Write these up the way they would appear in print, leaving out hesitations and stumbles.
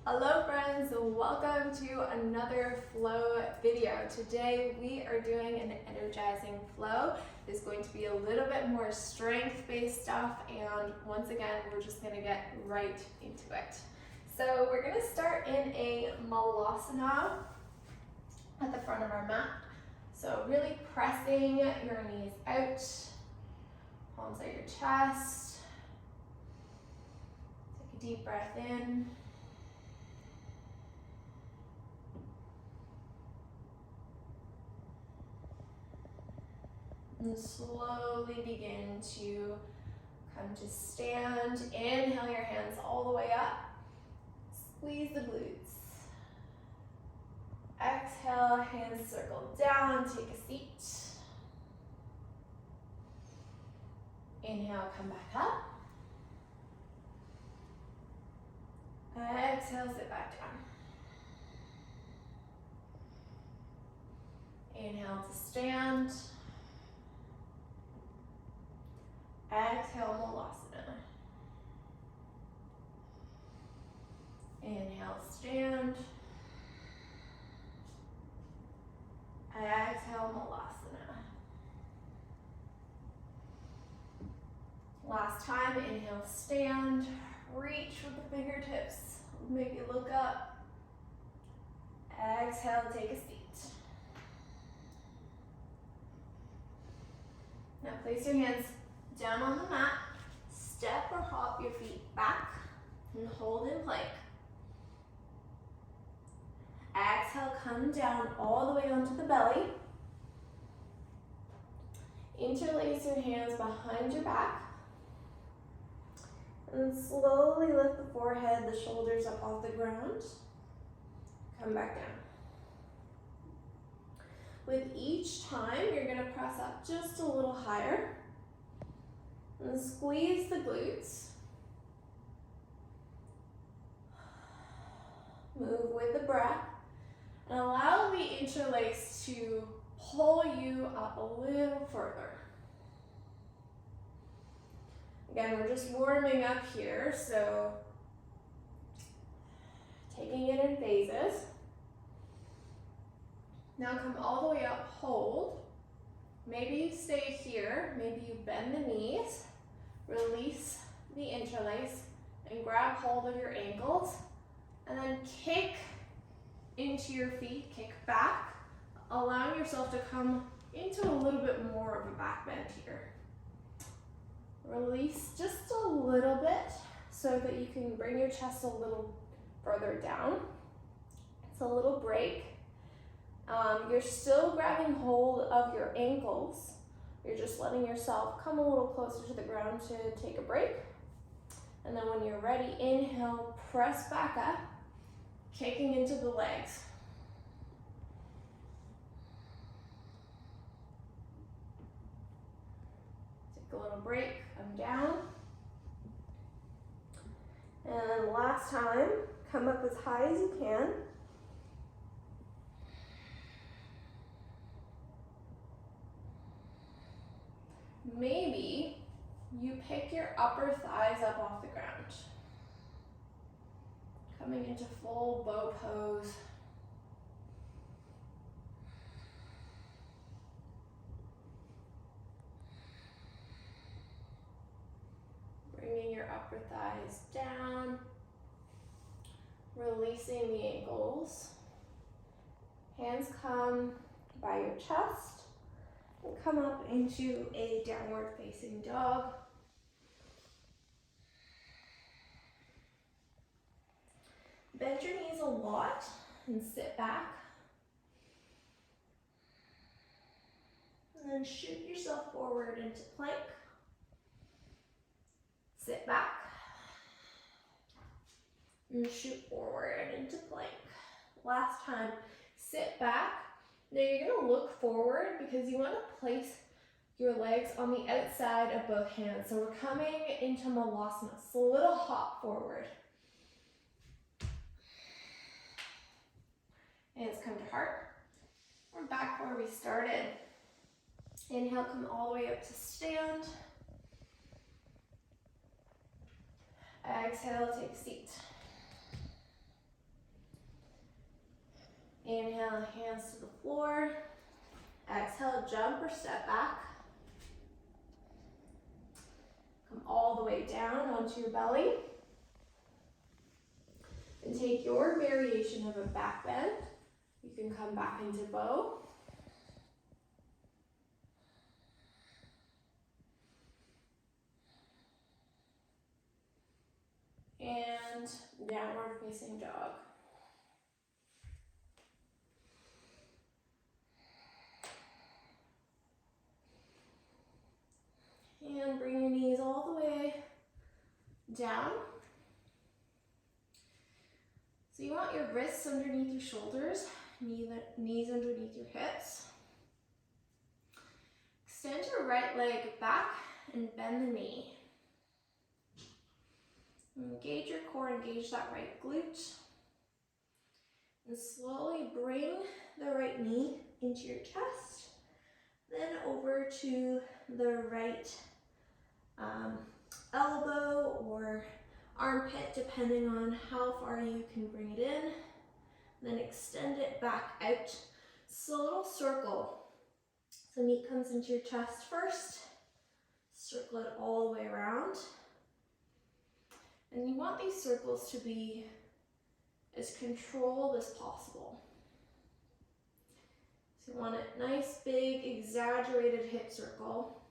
Hello friends, welcome to another flow video. Today we are doing an energizing flow. It's going to be a little bit more strength-based stuff, and once again we're just going to get right into it. So we're going to start in a malasana at the front of our mat. So really pressing your knees out, palms at your chest. Take a deep breath in. And slowly begin to come to stand. Inhale your hands all the way up. Squeeze the glutes. Exhale, hands circle down, take a seat. Inhale, come back up. Exhale, sit back down. Inhale to stand. Exhale, malasana. Inhale, stand. Exhale, malasana. Last time, inhale, stand. Reach with the fingertips. Maybe look up. Exhale, take a seat. Now place your hands down on the mat. Step or hop your feet back and hold in plank. Exhale, come down all the way onto the belly. Interlace your hands behind your back. And slowly lift the forehead, the shoulders up off the ground. Come back down. With each time, you're going to press up just a little higher. And squeeze the glutes. Move with the breath. And allow the interlace to pull you up a little further. Again, we're just warming up here, so taking it in phases. Now come all the way up, hold. Maybe you stay here, maybe you bend the knees, release the interlace, and grab hold of your ankles, and then kick into your feet, kick back, allowing yourself to come into a little bit more of a back bend here. Release just a little bit so that you can bring your chest a little further down. It's a little break. You're still grabbing hold of your ankles. You're just letting yourself come a little closer to the ground to take a break. And then when you're ready, inhale, press back up, kicking into the legs. Take a little break, come down. And then last time, come up as high as you can. Maybe you pick your upper thighs up off the ground. Coming into full bow pose. Bringing your upper thighs down. Releasing the ankles. Hands come by your chest. And come up into a downward facing dog. Bend your knees a lot and sit back. And then shoot yourself forward into plank. Sit back. And shoot forward into plank. Last time, sit back. Now you're going to look forward because you want to place your legs on the outside of both hands. So we're coming into malasana. So a little hop forward. Hands come to heart. We're back where we started. Inhale, come all the way up to stand. Exhale, take a seat. Inhale, hands to the floor. Exhale, jump or step back. Come all the way down onto your belly. And take your variation of a back bend. You can come back into bow. And downward facing dog. And bring your knees all the way down. So you want your wrists underneath your shoulders, knees underneath your hips. Extend your right leg back and bend the knee. Engage your core, engage that right glute. And slowly bring the right knee into your chest, then over to the right elbow or armpit, depending on how far you can bring it in. Then extend it back out. So a little circle. So knee comes into your chest first. Circle it all the way around. And you want these circles to be as controlled as possible. So you want a nice, big, exaggerated hip circle,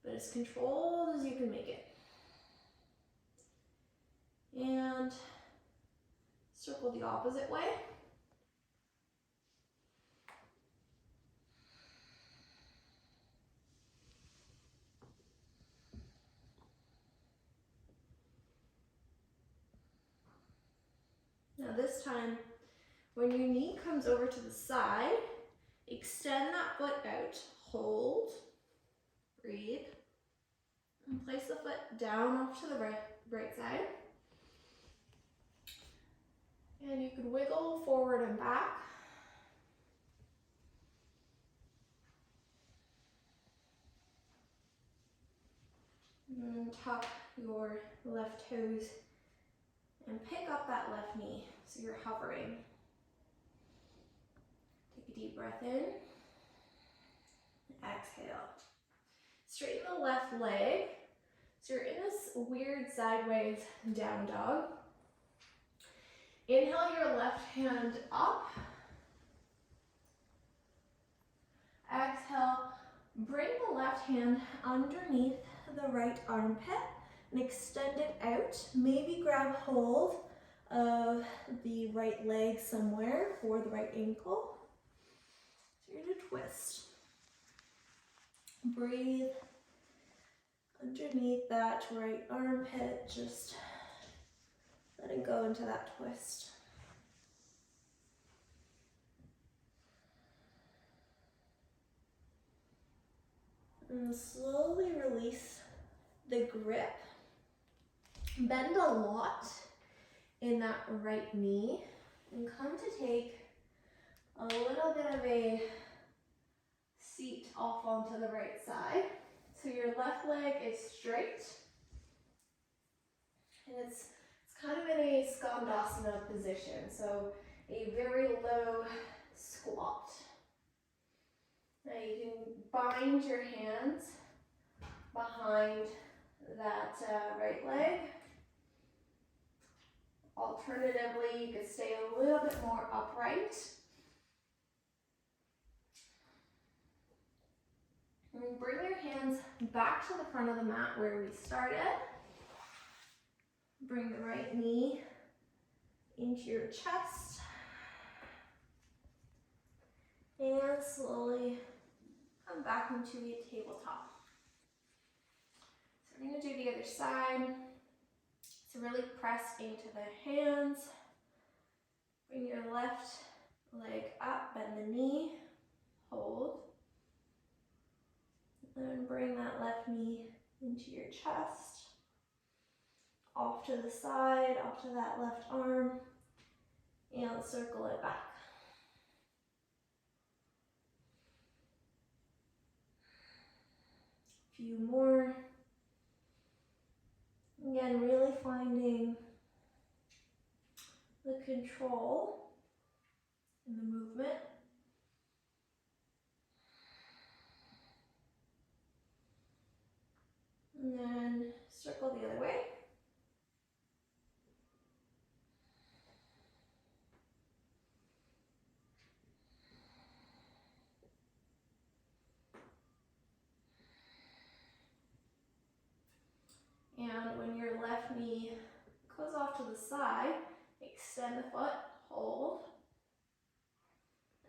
but as controlled as you can make it. And circle the opposite way. Now this time, when your knee comes over to the side, extend that foot out, hold, breathe, and place the foot down off to the right side. And you can wiggle forward and back. And tuck your left toes and pick up that left knee, so you're hovering. Take a deep breath in. Exhale. Straighten the left leg. So you're in this weird sideways down dog. Inhale your left hand up. Exhale, bring the left hand underneath the right armpit and extend it out. Maybe grab hold of the right leg somewhere or the right ankle. So you're gonna twist. Breathe underneath that right armpit, just letting go into that twist. And slowly release the grip. Bend a lot in that right knee and come to take a little bit of a seat off onto the right side. So your left leg is straight and it's kind of in a skandasana position, so a very low squat. Now you can bind your hands behind that right leg. Alternatively, you could stay a little bit more upright. And bring your hands back to the front of the mat where we started. Bring the right knee into your chest. And slowly come back into a tabletop. So we're going to do the other side. So really press into the hands. Bring your left leg up, bend the knee, hold. Then bring that left knee into your chest. Off to the side, off to that left arm, and circle it back. A few more. Again, really finding the control in the movement. And then circle the other way. And when your left knee goes off to the side, extend the foot, hold,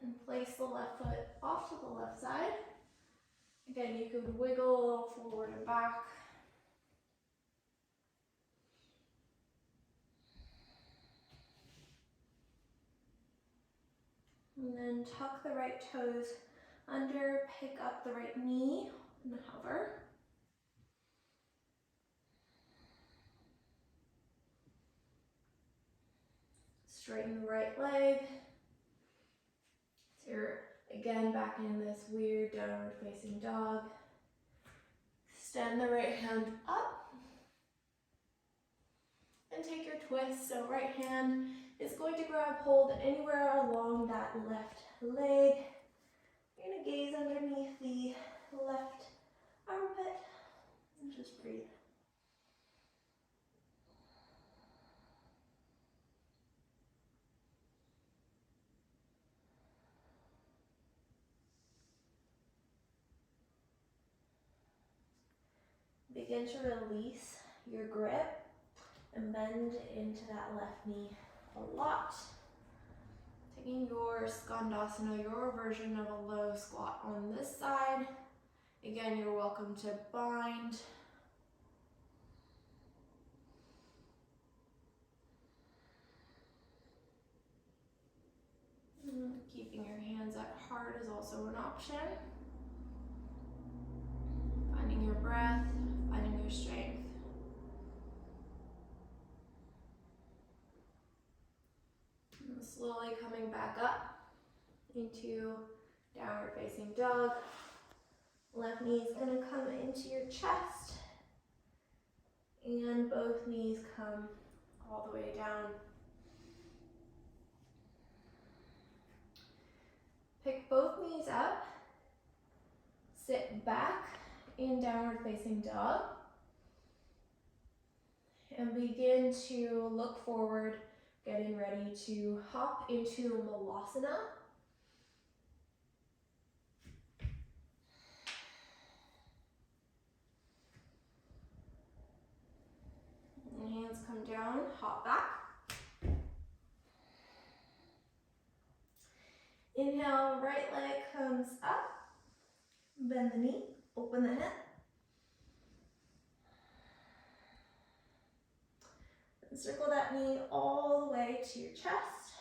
and place the left foot off to the left side. Again, you could wiggle a little forward and back. And then tuck the right toes under, pick up the right knee, and hover. Straighten the right leg. So you're again back in this weird downward facing dog. Extend the right hand up. And take your twist. So right hand is going to grab hold anywhere along that left leg. You're going to gaze underneath the left armpit and just breathe. Begin to release your grip and bend into that left knee a lot. Taking your skandasana, your version of a low squat on this side. Again, you're welcome to bind. Keeping your hands at heart is also an option. Finding your breath, finding your strength. And slowly coming back up into downward facing dog. Left knee is going to come into your chest. And both knees come all the way down. Pick both knees up. Sit back in downward facing dog. And begin to look forward, getting ready to hop into malasana. And hands come down, hop back. Inhale, right leg comes up. Bend the knee, open the hip. And circle that knee all the way to your chest.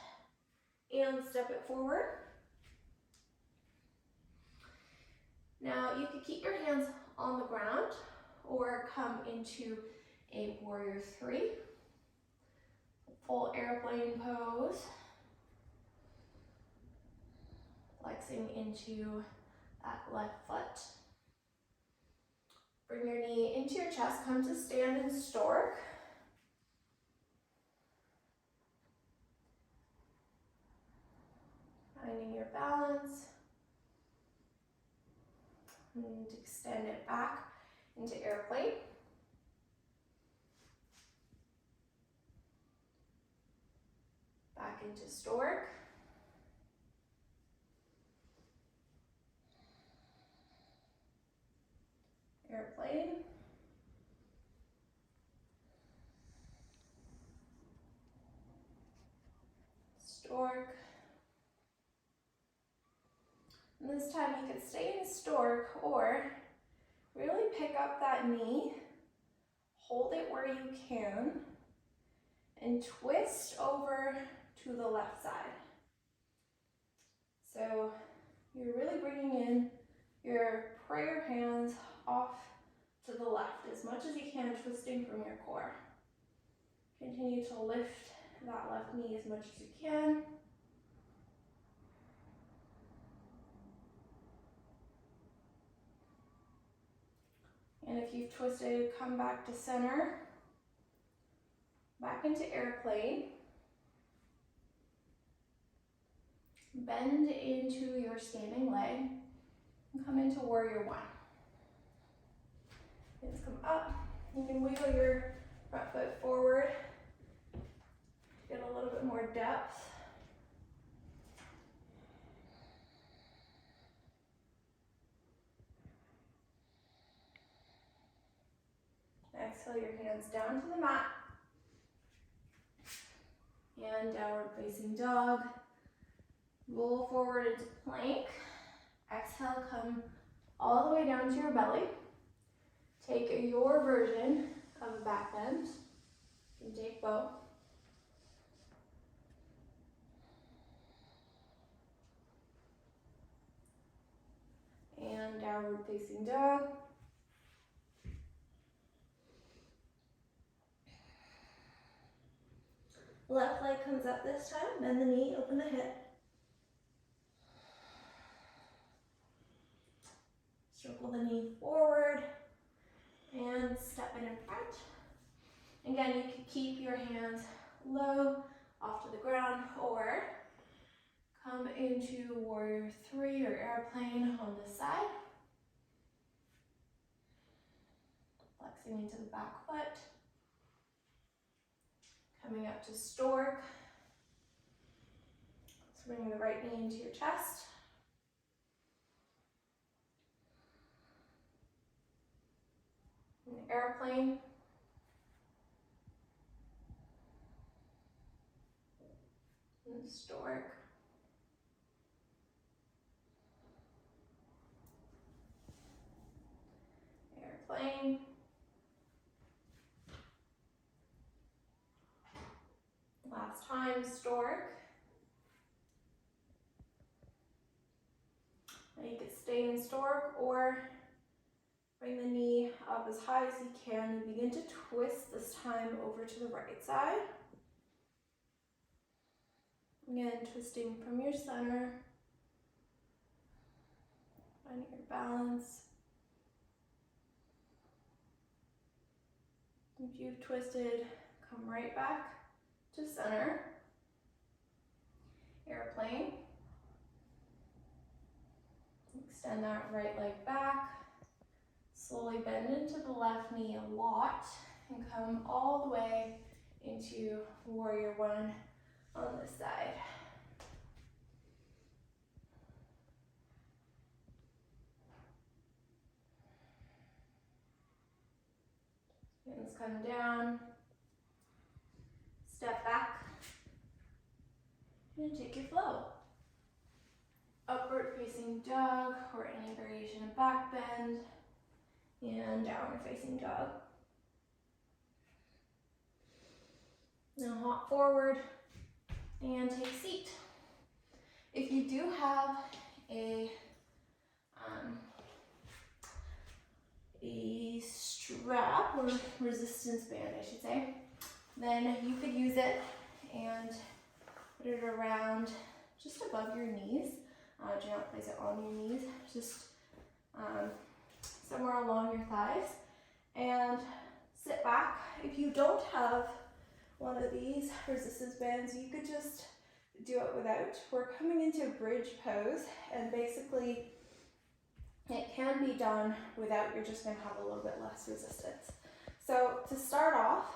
And step it forward. Now you can keep your hands on the ground or come into a warrior three. Full airplane pose. Flexing into that left foot. Bring your knee into your chest, come to stand in stork. Finding your balance. And extend it back into airplane. Back into stork. Airplane. Stork. And this time you could stay in stork or really pick up that knee, hold it where you can, and twist over to the left side. So you're really bringing in your prayer hands off to the left as much as you can, twisting from your core. Continue to lift that left knee as much as you can. And if you've twisted, come back to center, back into airplane. Bend into your standing leg and come into warrior one. Hands come up. You can wiggle your front foot forward. Get a little bit more depth. Exhale your hands down to the mat. And downward facing dog. Roll forward into plank. Exhale, come all the way down to your belly. Take your version of a back bend. You can take both. And downward facing dog. Left leg comes up this time, bend the knee, open the hip. Circle the knee forward and step it in front. Again, you can keep your hands low off to the ground or come into warrior three or airplane on this side. Flexing into the back foot. Coming up to stork. So bring the right knee into your chest. An airplane. And stork. Airplane. Last time, stork. Now you could stay in stork or bring the knee up as high as you can and begin to twist this time over to the right side. Again, twisting from your center. Finding your balance. If you've twisted, come right back to center. Airplane. Extend that right leg back. Slowly bend into the left knee a lot and come all the way into warrior one on this side. Hands come down. Step back. And take your flow. Upward facing dog or any variation of back bend. And downward facing dog. Now hop forward and take a seat. If you do have a strap or resistance band, I should say, then you could use it and put it around just above your knees. Do not place it on your knees, just somewhere along your thighs, and sit back. If you don't have one of these resistance bands, you could just do it without. We're coming into bridge pose, and basically it can be done without. You're just going to have a little bit less resistance. So to start off,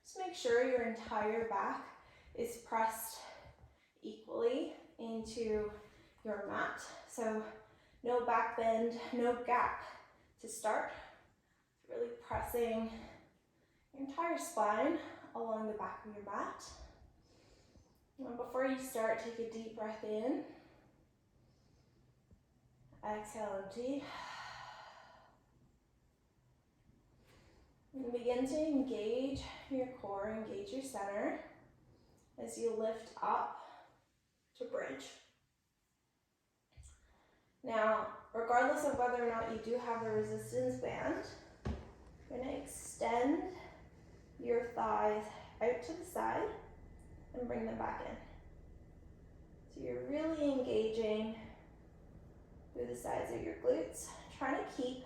just make sure your entire back is pressed equally into your mat. So no back bend, no gap to start. Really pressing your entire spine along the back of your mat. And before you start, take a deep breath in. Exhale, empty. And begin to engage your core, engage your center as you lift up to bridge. Now, regardless of whether or not you do have the resistance band, you're going to extend your thighs out to the side and bring them back in. So you're really engaging through the sides of your glutes, trying to keep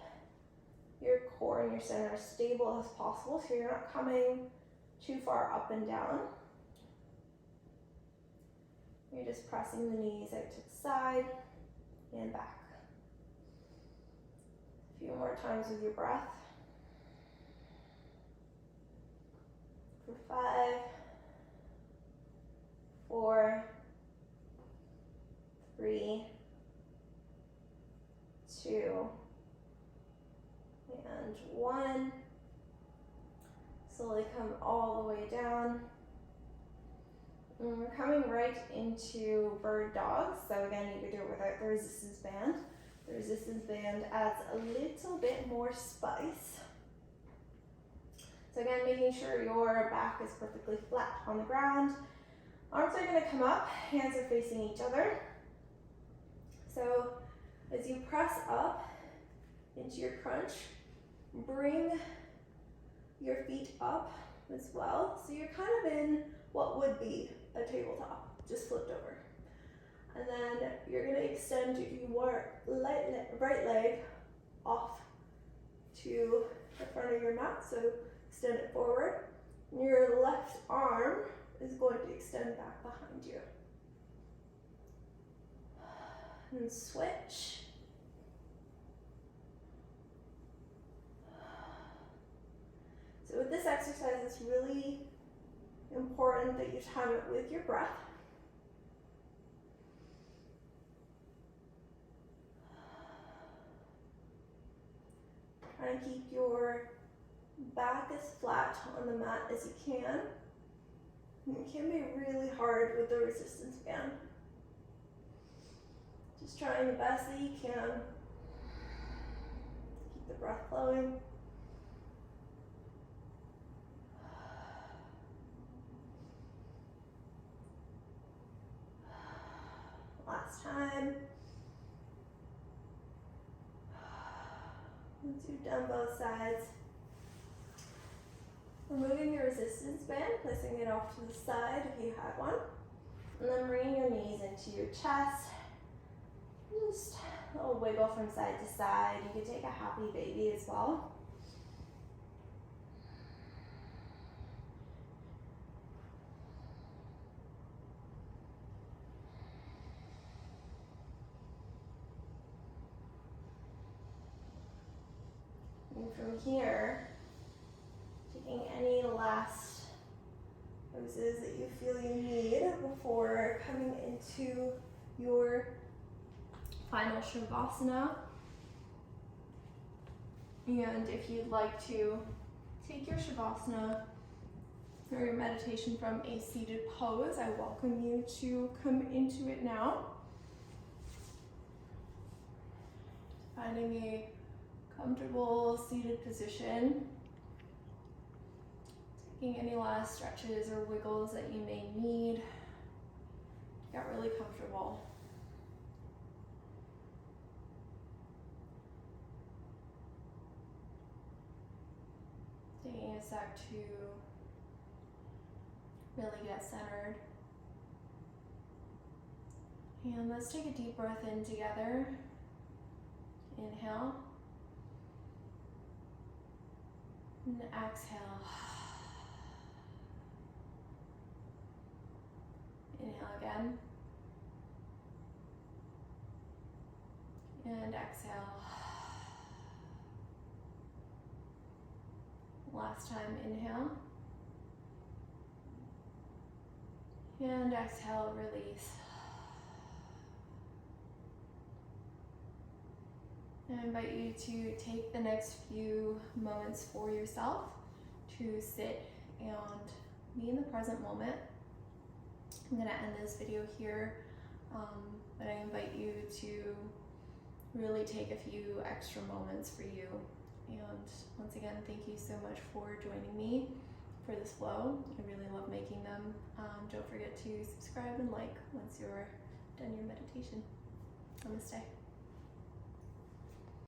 your core and your center as stable as possible so you're not coming too far up and down. You're just pressing the knees out to the side and back. A few more times with your breath. For 5, 4, 3, 2, and 1. Slowly come all the way down. And we're coming right into bird dogs. So again, you could do it without the resistance band. The resistance band adds a little bit more spice. So again, making sure your back is perfectly flat on the ground. Arms are gonna come up, hands are facing each other. So as you press up into your crunch, bring your feet up as well. So you're kind of in what would be a tabletop, just flipped over. And then you're gonna extend your right leg off to the front of your mat. So extend it forward. Your left arm is going to extend back behind you. And switch. So with this exercise, it's really important that you time it with your breath. Try to keep your back as flat on the mat as you can. It can be really hard with the resistance band. Just trying the best that you can. Keep the breath flowing. Last time. Once you've done both sides, removing your resistance band, placing it off to the side if you had one, and then bringing your knees into your chest. Just a little wiggle from side to side. You could take a happy baby as well. And from here, taking any last poses that you feel you need before coming into your final shavasana. And if you'd like to take your shavasana or your meditation from a seated pose, I welcome you to come into it now. Finding a comfortable seated position. Taking any last stretches or wiggles that you may need. Get really comfortable. Taking a sec to really get centered. And let's take a deep breath in together. Inhale. And exhale. Inhale again. And exhale. Last time, inhale. And exhale, release. I invite you to take the next few moments for yourself to sit and be in the present moment. I'm going to end this video here, but I invite you to really take a few extra moments for you. And once again, thank you so much for joining me for this flow. I really love making them. Don't forget to subscribe and like once you're done your meditation. Namaste.